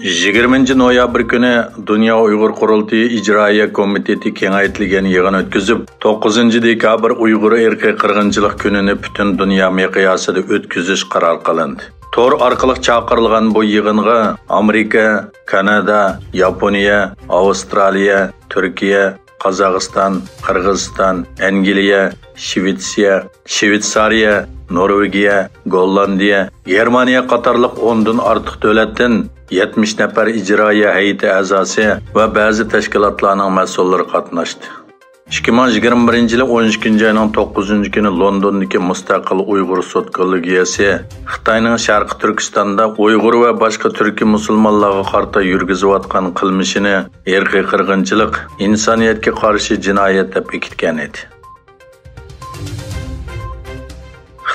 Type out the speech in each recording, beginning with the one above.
20 noyabr kuni Dünya Uyg'ur Qurultayı İcraiya Komiteti kengaytirilgan yig'in o'tkazib, 9 dekabr Uyg'ur irqiy qirg'inchilik kunini butun dunyo miqyosida o'tkazish qaror qilindi. Tor orqali chaqirilgan bu yig'inga Amerika, Kanada, Yaponiya, Avstraliya, Turkiya, Qozog'iston, Qirg'iziston, Angliya, Shvetsariya, Norvegiya, Gollandiya, Germaniya qatorliq 10 dan ortiq davlatdan 70 nafar ijroiya hay'ati a'zosi va ba'zi tashkilotlarning mas'ullari qatnashdi. 2021 yil 12 oyning 9 kuni Londondagi mustaqil Uyg'ur sud kollegiyasi Xitoyning Sharqi Turkistonda Uyg'ur va boshqa turkiy musulmonlarga qarata yurgizayotgan qilmishini irqiy qirg'inchilik, insoniyatga qarshi jinoyat deb bekitgan edi.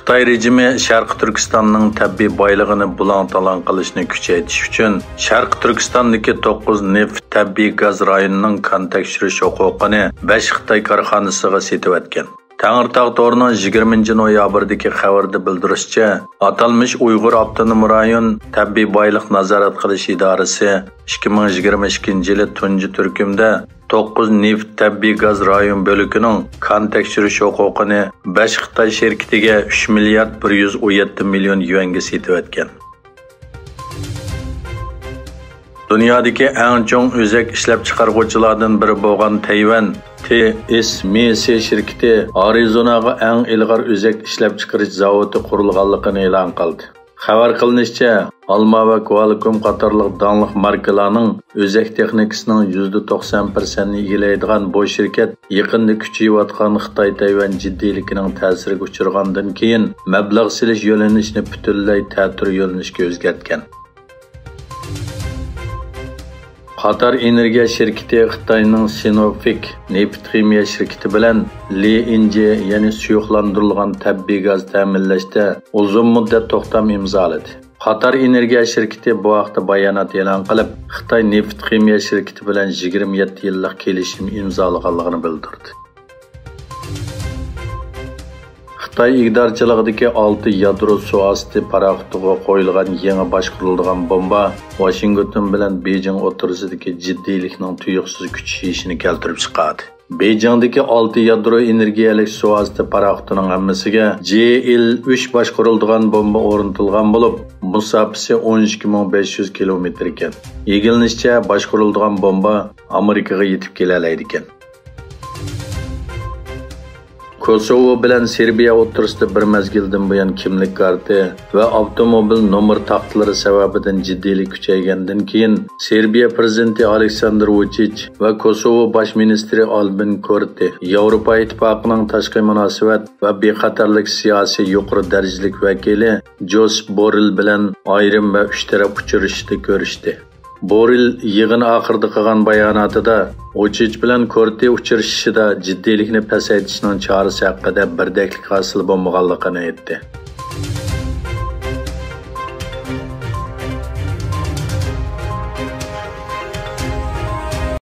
Xitoy rejimi Sharqi Turkistonning tabiiy boyligini bulang-talang qilishni kuchaytirish uchun Sharqi Turkistondagi 9 neft tabiiy gaz rayonining kon tekshirish huquqini 5 Xitoy korxonasiga setib etgan. Tangirtog' to'rining 20 noyabrdagi xabarda bildirishicha, atalmish Uyg'ur avtonom rayon tabiiy boylik nazorat qilish idorasi 2022 yili tunji turkumda 9 neft tabiiy gaz rayon bo'likining kon tekshirish huquqini 5 Xitoy shirkatiga 3 milliard 117 million yuanga setib etgan. Dunyodagi eng chong o'zak ishlab chiqaruvchilardan biri bo'lgan Tayvan TSMC shirkati Arizonaga eng ilg'or o'zak ishlab chiqarish zavodi qurilganligini e'lon qildi. Xabar qilinishicha, Alma va Qualcomm qatorliq donliq markalarning o'zak texnikasining %90% ni egallaydigan bu shirkat yaqinda kuchayayotgan Xitoy-Tayvan jiddiyligining ta'siriga uchragandan keyin mablag' silish yo'nalishini butunlay ta'tir yo'nalishga o'zgartgan. Qatar Energiya shirkati Xitoyning Sinopec neft ximiya shirkati bilan LNG ya'ni suyuqlantirilgan tabiiy gaz ta'minlashda uzun muddat to'xtam imzoladi. Qatar Energiya shirkati bu haqda bayonot e'lon qilib, Xitoy neft ximiya shirkati bilan 27 yillik kelishim imzolaganligini bildirdi. Xitoy igdorchiligidagi 6 yadro suvosti paraxotiga qo'yilgan yangi boshqariladigan bomba Washington bilan Beijing o'rtasidagi jiddiylikning tuyuqsiz kuchayishini keltirib chiqadi. Beijingdagi 6 yadro energiyalik suvosti paraxotining hammasiga JL-3 boshqariladigan bomba o'rnatilgan bo'lib, musofasi 12500 kilometr ekan. Yegilishicha boshqariladigan bomba Amerikaga yetib kelalaydi ekan. Kosovo bilan Serbiya o'rtasida bir mezgildan buyon kimlik karti va avtomobil nomer taxtlari sababidan jiddiylik kuchaygandan keyin Serbiya prezidenti Aleksandr Vučić va Kosovo bosh ministri Albin Kurti Yevropa ittifoqining tashqi munosabat va bexatarlik siyosiy yuqori darajalik vakili Josip Borrell bilan ayrim va uch taraf uchrashishda ko'rishdi. Borrell yig'in oxirida qilgan bayonotida Vučić bilan Kurti uchrashishida jiddiylikni pasaytirishning chorasi haqida birdaklik hosil bo'lmaganligini aytdi.